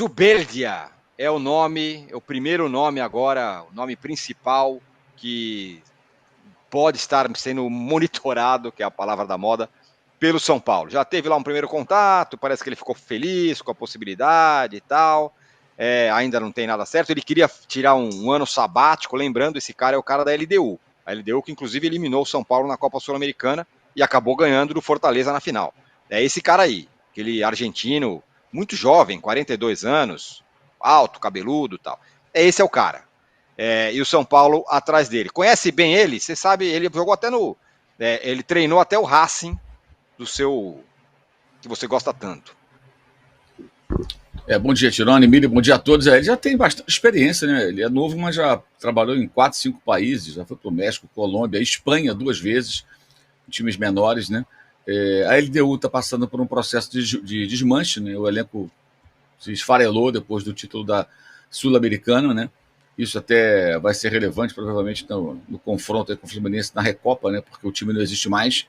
Zubeldia é o nome, é o primeiro nome agora, o nome principal que pode estar sendo monitorado, que é a palavra da moda, pelo São Paulo. Já teve lá um primeiro contato, parece que ele ficou feliz com a possibilidade e tal. Ainda não tem nada certo. Ele queria tirar um ano sabático, lembrando, esse cara é o cara da LDU. A LDU que inclusive eliminou o São Paulo na Copa Sul-Americana e acabou ganhando do Fortaleza na final. É esse cara aí, aquele argentino, muito jovem, 42 anos, alto, cabeludo e tal. Esse é o cara. E o São Paulo atrás dele. Conhece bem ele? Você sabe, ele jogou até no. Ele treinou até o Racing do seu. Que você gosta tanto. Bom dia, Tirone, Emílio, bom dia a todos. Ele já tem bastante experiência, né? Ele é novo, mas já trabalhou em 4, 5 países, já foi para o México, Colômbia, Espanha 2 vezes, times menores, né? A LDU está passando por um processo de desmanche, né? O elenco se esfarelou depois do título da Sul-Americana, né? Isso até vai ser relevante, provavelmente, no confronto com o Fluminense na Recopa, né? Porque o time não existe mais.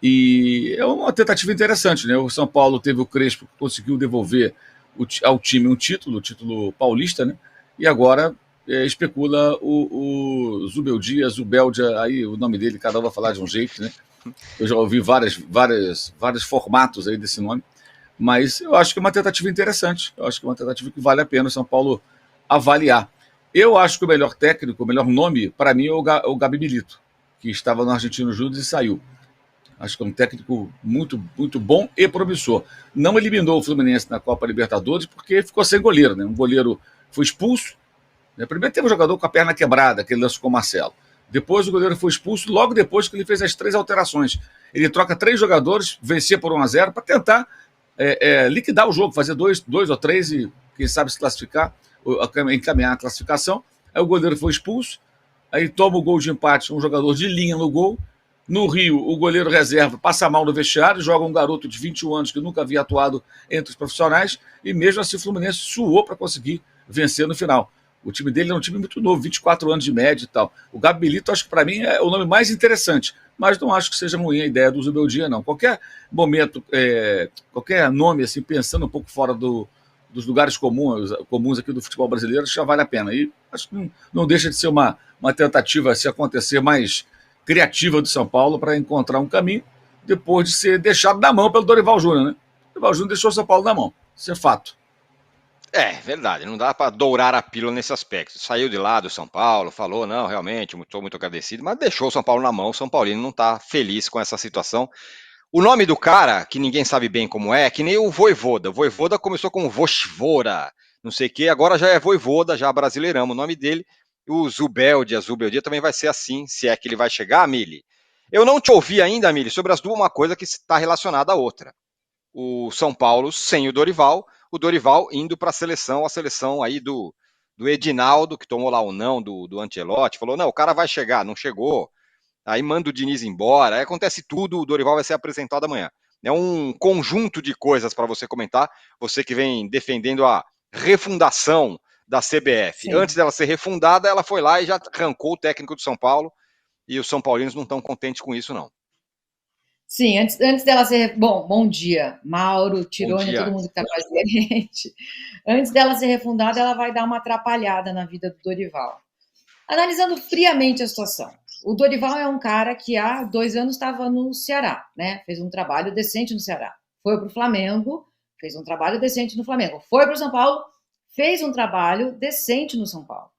E é uma tentativa interessante, né? O São Paulo teve o Crespo, que conseguiu devolver ao time o título paulista, né? E agora especula o Zubeldia, Zubeldia, aí o nome dele, cada um vai falar de um jeito, né? Eu já ouvi vários formatos aí desse nome, mas eu acho que é uma tentativa interessante, eu acho que é uma tentativa que vale a pena o São Paulo avaliar. Eu acho que o melhor técnico, o melhor nome, para mim, é o Gabi Milito, que estava no Argentino Júnior e saiu. Acho que é um técnico muito, muito bom e promissor. Não eliminou o Fluminense na Copa Libertadores porque ficou sem goleiro, né? Um goleiro foi expulso. Né? Primeiro teve um jogador com a perna quebrada, aquele lance com o Marcelo. Depois o goleiro foi expulso, logo depois que ele fez as 3 alterações. Ele troca 3 jogadores, vencia por 1-0 para tentar liquidar o jogo, fazer 2 ou 3 e, quem sabe, se classificar, encaminhar a classificação. Aí o goleiro foi expulso, aí toma o gol de empate, um jogador de linha no gol. No Rio, o goleiro reserva passa mal no vestiário, joga um garoto de 21 anos que nunca havia atuado entre os profissionais, e mesmo assim o Fluminense suou para conseguir vencer no final. O time dele é um time muito novo, 24 anos de média e tal. O Gabi Milito, acho que para mim é o nome mais interessante, mas não acho que seja ruim a ideia do Zubeldia, não. Qualquer momento, qualquer nome, assim, pensando um pouco fora dos lugares comuns aqui do futebol brasileiro, já vale a pena. E acho que não deixa de ser uma tentativa, se acontecer, mais criativa do São Paulo para encontrar um caminho depois de ser deixado na mão pelo Dorival Júnior, né? O Dorival Júnior deixou o São Paulo na mão, isso é fato. Verdade, não dá para dourar a pílula nesse aspecto. Saiu de lá do São Paulo, falou, não, realmente, estou muito agradecido, mas deixou o São Paulo na mão, o São Paulino não está feliz com essa situação. O nome do cara, que ninguém sabe bem como que nem o Voivoda. O Voivoda começou como Voshvora, não sei o que, agora já é Voivoda, já brasileiramos o nome dele. O Zubeldia também vai ser assim, se é que ele vai chegar, Mili. Eu não te ouvi ainda, Mili, sobre as duas, uma coisa que está relacionada à outra. O São Paulo sem o Dorival indo para a seleção aí do Edinaldo, que tomou lá o não do Ancelotti, falou, não, o cara vai chegar, não chegou, aí manda o Diniz embora, aí acontece tudo, o Dorival vai ser apresentado amanhã. É um conjunto de coisas para você comentar, você que vem defendendo a refundação da CBF. Sim. Antes dela ser refundada, ela foi lá e já arrancou o técnico do São Paulo, e os São Paulinos não estão contentes com isso, não. Sim, antes dela ser. Bom dia, Mauro, Bom Tirone, todo dia. mundo que está com a gente. Antes dela ser refundada, ela vai dar uma atrapalhada na vida do Dorival. Analisando friamente a situação, o Dorival é um cara que há 2 anos estava no Ceará, né? Fez um trabalho decente no Ceará. Foi para o Flamengo, fez um trabalho decente no Flamengo. Foi para o São Paulo, fez um trabalho decente no São Paulo.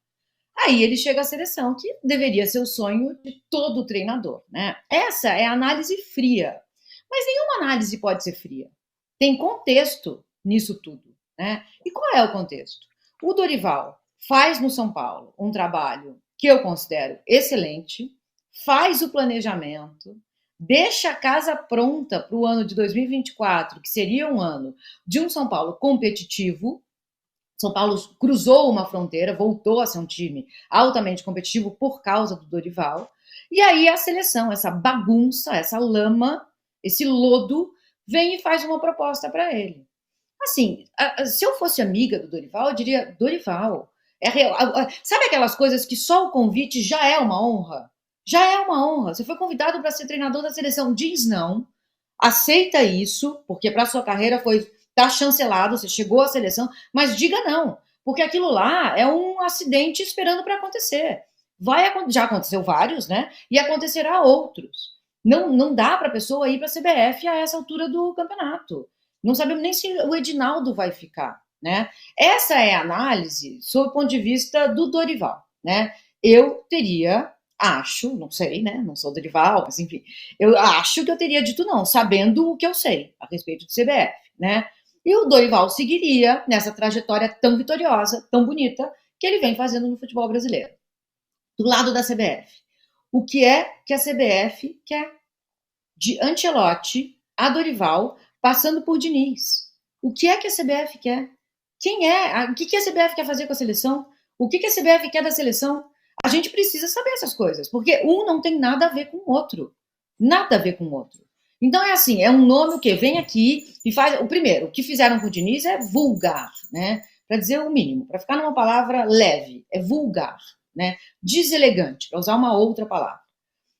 Aí ele chega à seleção, que deveria ser o sonho de todo treinador, né? Essa é a análise fria. Mas nenhuma análise pode ser fria. Tem contexto nisso tudo, né? E qual é o contexto? O Dorival faz no São Paulo um trabalho que eu considero excelente, faz o planejamento, deixa a casa pronta para o ano de 2024, que seria um ano de um São Paulo competitivo. São Paulo cruzou uma fronteira, voltou a ser um time altamente competitivo por causa do Dorival. E aí a seleção, essa bagunça, essa lama, esse lodo, vem e faz uma proposta para ele. Assim, se eu fosse amiga do Dorival, eu diria, Dorival, é real. Sabe aquelas coisas que só o convite já é uma honra? Já é uma honra. Você foi convidado para ser treinador da seleção, diz não, aceita isso, porque para sua carreira foi está chancelado, você chegou à seleção, mas diga não, porque aquilo lá é um acidente esperando para acontecer. Já aconteceu vários, né? E acontecerá outros. Não dá para a pessoa ir para a CBF a essa altura do campeonato. Não sabemos nem se o Edinaldo vai ficar, né? Essa é a análise sob o ponto de vista do Dorival, né? Eu teria, acho, não sei, né? Não sou Dorival, mas enfim, eu acho que eu teria dito não, sabendo o que eu sei a respeito do CBF, né? E o Dorival seguiria nessa trajetória tão vitoriosa, tão bonita, que ele vem fazendo no futebol brasileiro. Do lado da CBF. O que é que a CBF quer? De Ancelotti a Dorival, passando por Diniz. O que é que a CBF quer? Quem é? O que a CBF quer fazer com a seleção? O que a CBF quer da seleção? A gente precisa saber essas coisas, porque um não tem nada a ver com o outro. Nada a ver com o outro. Então é assim, é um nome o quê? Vem aqui e faz... O primeiro, o que fizeram com o Diniz é vulgar, né? Para dizer o mínimo, para ficar numa palavra leve, é vulgar, né? Deselegante, para usar uma outra palavra.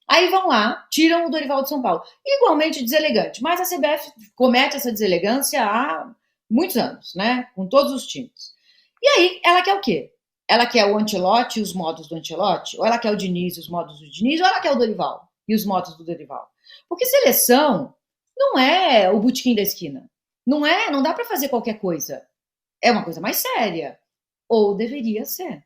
Aí vão lá, tiram o Dorival de São Paulo. Igualmente deselegante, mas a CBF comete essa deselegância há muitos anos, né? Com todos os times. E aí, ela quer o quê? Ela quer o Ancelotti e os modos do Ancelotti? Ou ela quer o Diniz e os modos do Diniz? Ou ela quer o Dorival e os modos do Dorival? Porque seleção não é o botequim da esquina. Não dá para fazer qualquer coisa. É uma coisa mais séria. Ou deveria ser.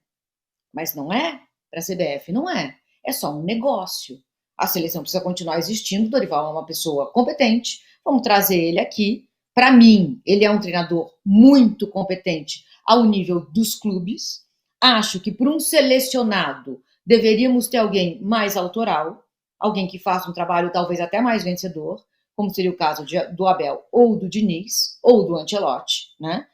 Mas não é. Para a CBF não é. É só um negócio. A seleção precisa continuar existindo. O Dorival é uma pessoa competente. Vamos trazer ele aqui. Para mim, ele é um treinador muito competente ao nível dos clubes. Acho que para um selecionado deveríamos ter alguém mais autoral, alguém que faça um trabalho talvez até mais vencedor, como seria o caso do Abel ou do Diniz, ou do Ancelotti, né?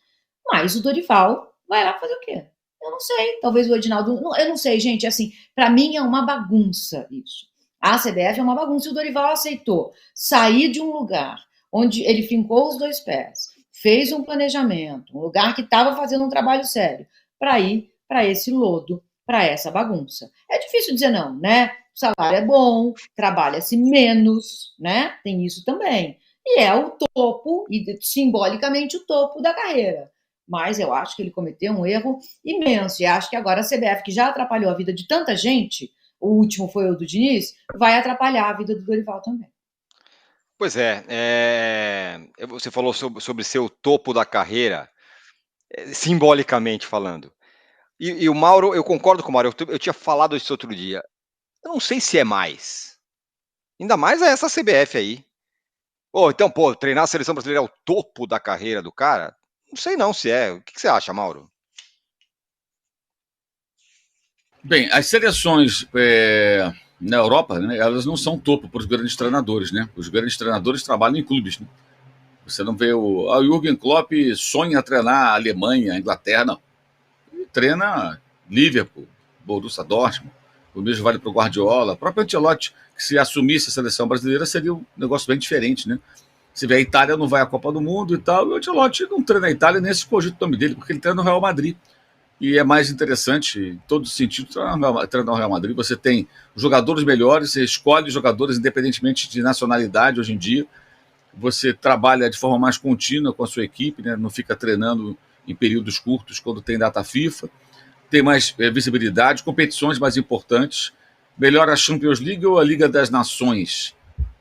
Mas o Dorival vai lá fazer o quê? Eu não sei, talvez o Edinaldo... Eu não sei, gente, assim, para mim é uma bagunça isso. A CBF é uma bagunça e o Dorival aceitou sair de um lugar onde ele fincou os dois pés, fez um planejamento, um lugar que estava fazendo um trabalho sério, para ir para esse lodo, para essa bagunça. É difícil dizer não, né? O salário é bom, trabalha-se menos, né? Tem isso também. E é o topo, e simbolicamente o topo da carreira. Mas eu acho que ele cometeu um erro imenso. E acho que agora a CBF, que já atrapalhou a vida de tanta gente, o último foi o do Diniz, vai atrapalhar a vida do Dorival também. Pois você falou sobre ser o topo da carreira, simbolicamente falando. E o Mauro, eu concordo com o Mauro, eu tinha falado isso outro dia. Eu não sei se é mais. Ainda mais essa CBF aí. Então, treinar a seleção brasileira é o topo da carreira do cara? Não sei não se é. O que você acha, Mauro? Bem, as seleções na Europa, né, elas não são topo para os grandes treinadores, né? Os grandes treinadores trabalham em clubes, né? Você não vê o Jürgen Klopp sonha treinar a Alemanha, a Inglaterra, não. Ele treina Liverpool, Borussia Dortmund, o mesmo vale para o Guardiola. O próprio Ancelotti, que se assumisse a seleção brasileira, seria um negócio bem diferente, né? Se vê a Itália não vai à Copa do Mundo e tal, e o Ancelotti não treina a Itália nem se cogita o nome dele, porque ele treina no Real Madrid. E é mais interessante, em todos os sentidos, treinar no Real Madrid. Você tem jogadores melhores, você escolhe jogadores independentemente de nacionalidade hoje em dia. Você trabalha de forma mais contínua com a sua equipe, né? Não fica treinando em períodos curtos quando tem data FIFA. Tem mais visibilidade, competições mais importantes. Melhor a Champions League ou a Liga das Nações?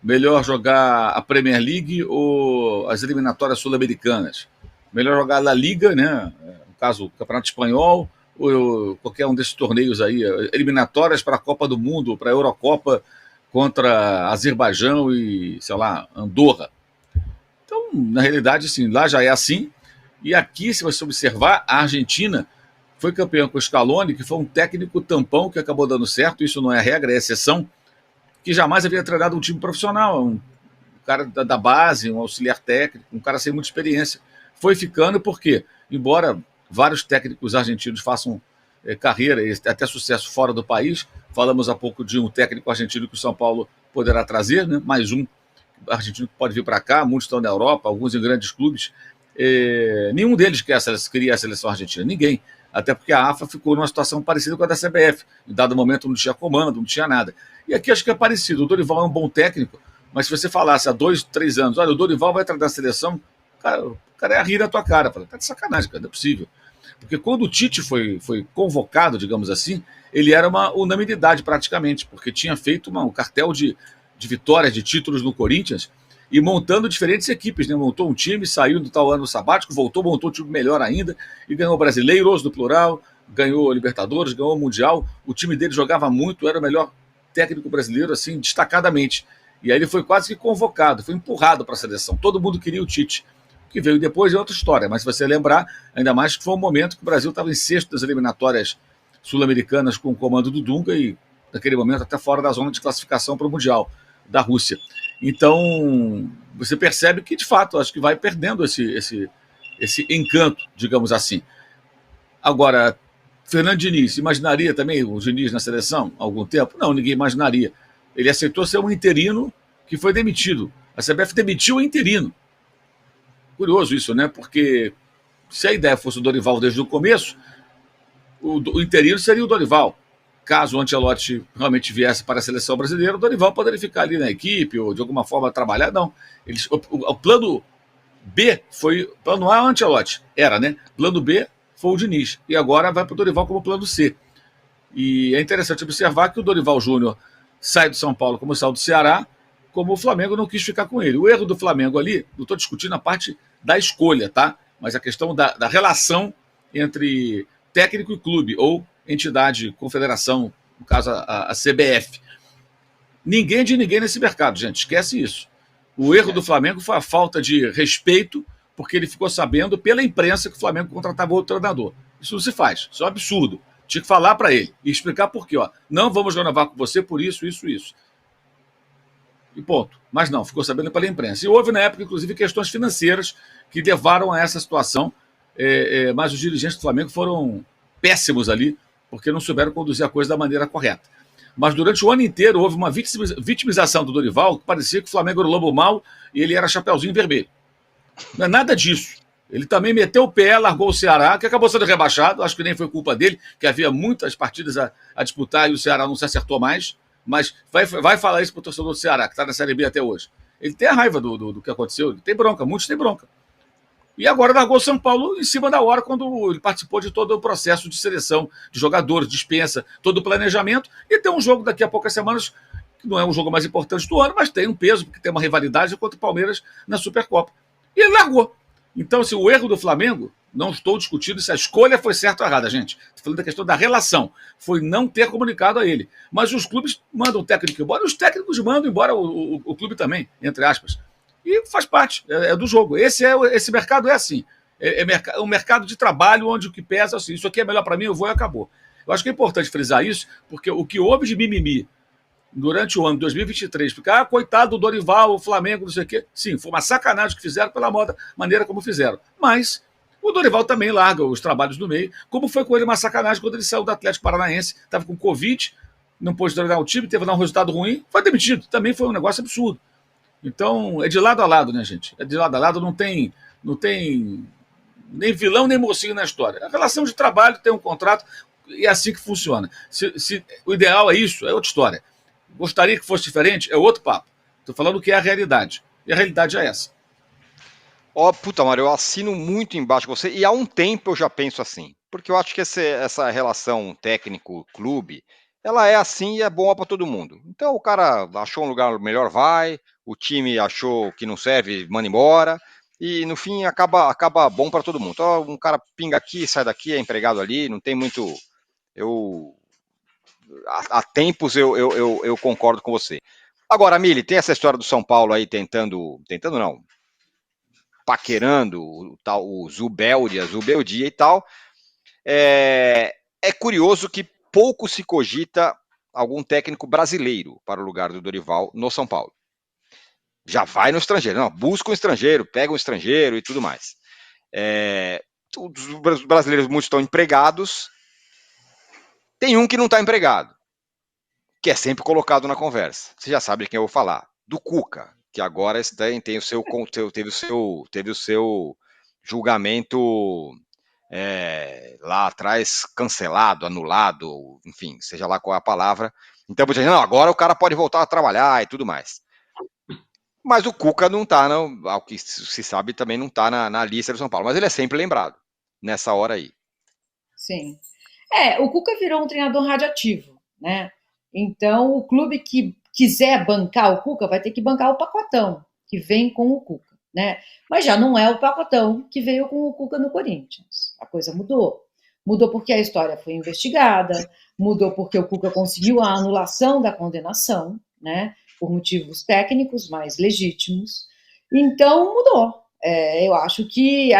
Melhor jogar a Premier League ou as eliminatórias sul-americanas? Melhor jogar a La Liga, né? No caso, o Campeonato Espanhol, ou qualquer um desses torneios aí, eliminatórias para a Copa do Mundo, para a Eurocopa contra Azerbaijão e, sei lá, Andorra. Então, na realidade, assim, lá já é assim. E aqui, se você observar, a Argentina foi campeã com o Scaloni, que foi um técnico tampão que acabou dando certo. Isso não é regra, é exceção. Que jamais havia treinado um time profissional, um cara da base, um auxiliar técnico, um cara sem muita experiência. Foi ficando porque, embora vários técnicos argentinos façam carreira e até sucesso fora do país, falamos há pouco de um técnico argentino que o São Paulo poderá trazer, né? Mais um argentino que pode vir para cá, muitos estão na Europa, alguns em grandes clubes. Nenhum deles queria a seleção argentina, ninguém. Até porque a AFA ficou numa situação parecida com a da CBF. Em dado momento não tinha comando, não tinha nada. E aqui acho que é parecido. O Dorival é um bom técnico, mas se você falasse há 2, 3 anos, olha, o Dorival vai treinar a seleção, o cara ia rir na tua cara. Fala, tá de sacanagem, cara, não é possível. Porque quando o Tite foi convocado, digamos assim, ele era uma unanimidade praticamente, porque tinha feito um cartel de vitórias, de títulos no Corinthians, e montando diferentes equipes, né? Montou um time, saiu do tal ano sabático, voltou, montou um time melhor ainda, e ganhou Brasileiros no plural, ganhou Libertadores, ganhou o Mundial. O time dele jogava muito, era o melhor técnico brasileiro, assim, destacadamente. E aí ele foi quase que convocado, foi empurrado para a seleção. Todo mundo queria o Tite. O que veio depois é outra história, mas se você lembrar, ainda mais que foi um momento que o Brasil estava em sexto das eliminatórias sul-americanas com o comando do Dunga e, naquele momento, até fora da zona de classificação para o Mundial da Rússia. Então, você percebe que, de fato, acho que vai perdendo esse encanto, digamos assim. Agora, Fernando Diniz, imaginaria também o Diniz na seleção há algum tempo? Não, ninguém imaginaria. Ele aceitou ser um interino que foi demitido. A CBF demitiu o interino. Curioso isso, né? Porque se a ideia fosse o Dorival desde o começo, o interino seria o Dorival. Caso o Ancelotti realmente viesse para a seleção brasileira, o Dorival poderia ficar ali na equipe ou de alguma forma trabalhar. Não. O plano B foi. Plano A, o Ancelotti. Era, né? Plano B foi o Diniz. E agora vai para o Dorival como plano C. E é interessante observar que o Dorival Júnior sai do São Paulo como saiu do Ceará, como o Flamengo não quis ficar com ele. O erro do Flamengo ali, não estou discutindo a parte da escolha, tá? Mas a questão da relação entre técnico e clube, ou entidade, confederação, no caso a CBF. Ninguém é de ninguém nesse mercado, gente, esquece isso. O erro do Flamengo foi a falta de respeito, porque ele ficou sabendo pela imprensa que o Flamengo contratava outro treinador. Isso não se faz, isso é um absurdo. Tinha que falar para ele e explicar por quê. Ó, não vamos renovar com você por isso, isso, isso. E ponto. Mas não, ficou sabendo pela imprensa. E houve, na época, inclusive, questões financeiras que levaram a essa situação, mas os dirigentes do Flamengo foram péssimos ali, porque não souberam conduzir a coisa da maneira correta. Mas durante o ano inteiro houve uma vitimização do Dorival, que parecia que o Flamengo era o lobo mau e ele era chapeuzinho vermelho. Não é nada disso. Ele também meteu o pé, largou o Ceará, que acabou sendo rebaixado, acho que nem foi culpa dele, que havia muitas partidas a disputar e o Ceará não se acertou mais. Mas vai falar isso para o torcedor do Ceará, que está na Série B até hoje. Ele tem a raiva do que aconteceu, ele tem bronca, muitos têm bronca. E agora largou o São Paulo em cima da hora, quando ele participou de todo o processo de seleção de jogadores, dispensa, todo o planejamento, e tem um jogo daqui a poucas semanas, que não é o jogo mais importante do ano, mas tem um peso, porque tem uma rivalidade contra o Palmeiras na Supercopa. E ele largou. Então, se o erro do Flamengo, não estou discutindo se a escolha foi certa ou errada, gente. Estou falando da questão da relação. Foi não ter comunicado a ele. Mas os clubes mandam o técnico embora, e os técnicos mandam embora o clube também, entre aspas. E faz parte, é do jogo. Esse mercado é assim. É um mercado de trabalho onde o que pesa é assim, isso aqui é melhor para mim, eu vou e acabou. Eu acho que é importante frisar isso, porque o que houve de mimimi durante o ano de 2023, porque, coitado do Dorival, o Flamengo, não sei o quê. Sim, foi uma sacanagem que fizeram pela maneira como fizeram. Mas o Dorival também larga os trabalhos no meio, como foi com ele uma sacanagem quando ele saiu do Atlético Paranaense, estava com Covid, não pôde treinar o time, teve um resultado ruim, foi demitido. Também foi um negócio absurdo. Então, é de lado a lado, né, gente? É de lado a lado, não tem nem vilão nem mocinho na história. A relação de trabalho tem um contrato e é assim que funciona. Se o ideal é isso, é outra história. Gostaria que fosse diferente, é outro papo. Estou falando o que é a realidade. E a realidade é essa. Puta, Mário, eu assino muito embaixo com você, e há um tempo eu já penso assim, porque eu acho que essa relação técnico-clube, ela é assim e é boa para todo mundo. Então o cara achou um lugar melhor, vai, o time achou que não serve, manda embora, e no fim acaba bom para todo mundo. Então um cara pinga aqui, sai daqui, é empregado ali, não tem muito... Há tempos eu concordo com você. Agora, Mili, tem essa história do São Paulo aí tentando não, paquerando o Zubeldia e tal. É curioso que pouco se cogita algum técnico brasileiro para o lugar do Dorival no São Paulo. Já vai no estrangeiro, não, busca um estrangeiro, pega um estrangeiro e tudo mais. Os brasileiros muitos estão empregados, tem um que não está empregado, que é sempre colocado na conversa. Você já sabe de quem eu vou falar, do Cuca, que agora teve o seu julgamento lá atrás cancelado, anulado, enfim, seja lá qual é a palavra. Então, não, agora o cara pode voltar a trabalhar e tudo mais. Mas o Cuca não está, ao que se sabe, também não está na lista do São Paulo. Mas ele é sempre lembrado nessa hora aí. Sim. O Cuca virou um treinador radioativo, né? Então, o clube que quiser bancar o Cuca vai ter que bancar o pacotão que vem com o Cuca, né? Mas já não é o pacotão que veio com o Cuca no Corinthians. A coisa mudou. Mudou porque a história foi investigada, mudou porque o Cuca conseguiu a anulação da condenação, né? Por motivos técnicos mais legítimos. Então, mudou. Eu acho que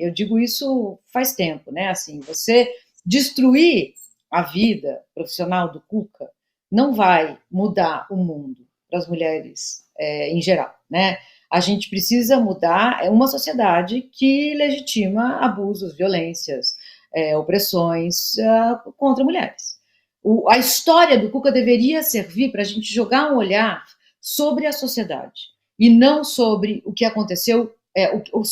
eu digo isso faz tempo, né? Assim, você destruir a vida profissional do Cuca não vai mudar o mundo para as mulheres em geral, né? A gente precisa mudar uma sociedade que legitima abusos, violências, opressões contra mulheres. A história do Cuca deveria servir para a gente jogar um olhar sobre a sociedade e não sobre o que aconteceu,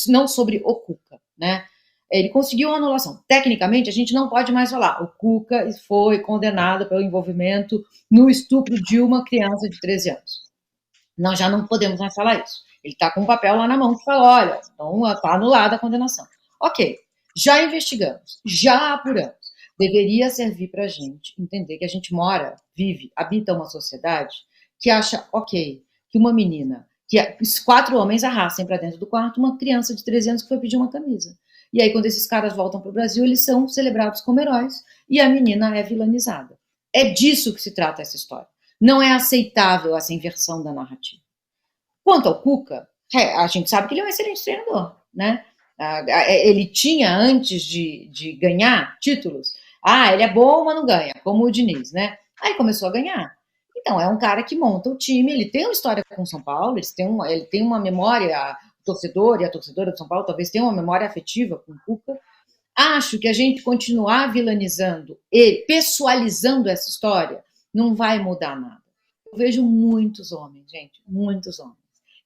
não sobre o Cuca, né? Ele conseguiu uma anulação. Tecnicamente, a gente não pode mais falar. O Cuca foi condenado pelo envolvimento no estupro de uma criança de 13 anos. Nós já não podemos mais falar isso. Ele está com um papel lá na mão que fala, olha, então está anulada a condenação. Ok, já investigamos, já apuramos. Deveria servir para a gente entender que a gente habita uma sociedade que acha ok que uma menina, que 4 homens arrastem para dentro do quarto uma criança de 13 anos que foi pedir uma camisa. E aí, quando esses caras voltam para o Brasil, eles são celebrados como heróis e a menina é vilanizada. É disso que se trata essa história. Não é aceitável essa inversão da narrativa. Quanto ao Cuca, a gente sabe que ele é um excelente treinador, né? Ele tinha, antes de ganhar títulos, ele é bom, mas não ganha, como o Diniz, né? Aí começou a ganhar. Então, é um cara que monta o time, ele tem uma história com o São Paulo, ele tem uma memória, o torcedor e a torcedora do São Paulo talvez tenham uma memória afetiva com o Cuca. Acho que a gente continuar vilanizando e pessoalizando essa história não vai mudar nada. Eu vejo muitos homens, gente, muitos homens,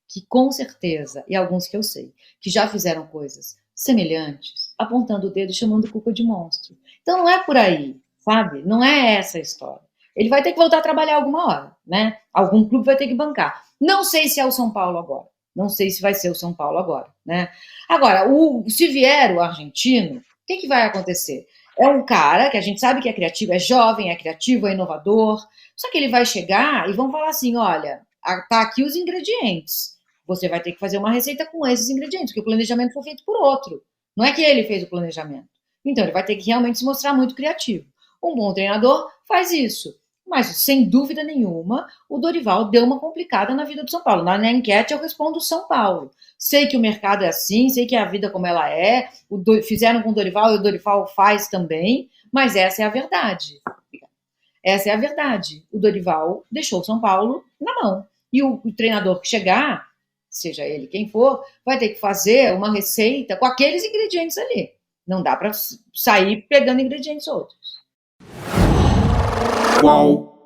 que com certeza, e alguns que eu sei, que já fizeram coisas semelhantes, apontando o dedo e chamando o Cuca de monstro. Então não é por aí, sabe? Não é essa a história. Ele vai ter que voltar a trabalhar alguma hora, né? Algum clube vai ter que bancar. Não sei se é o São Paulo agora. Não sei se vai ser o São Paulo agora, né? Agora, se vier o argentino, o que vai acontecer? É um cara que a gente sabe que é criativo, é jovem, é criativo, é inovador, só que ele vai chegar e vão falar assim, olha, tá aqui os ingredientes. Você vai ter que fazer uma receita com esses ingredientes, porque o planejamento foi feito por outro. Não é que ele fez o planejamento. Então, ele vai ter que realmente se mostrar muito criativo. Um bom treinador faz isso. Mas, sem dúvida nenhuma, o Dorival deu uma complicada na vida do São Paulo. Na enquete, eu respondo São Paulo. Sei que o mercado é assim, sei que a vida como ela é, fizeram com o Dorival e o Dorival faz também, mas essa é a verdade. Essa é a verdade. O Dorival deixou o São Paulo na mão. E o treinador que chegar, seja ele quem for, vai ter que fazer uma receita com aqueles ingredientes ali. Não dá para sair pegando ingredientes outros. Qual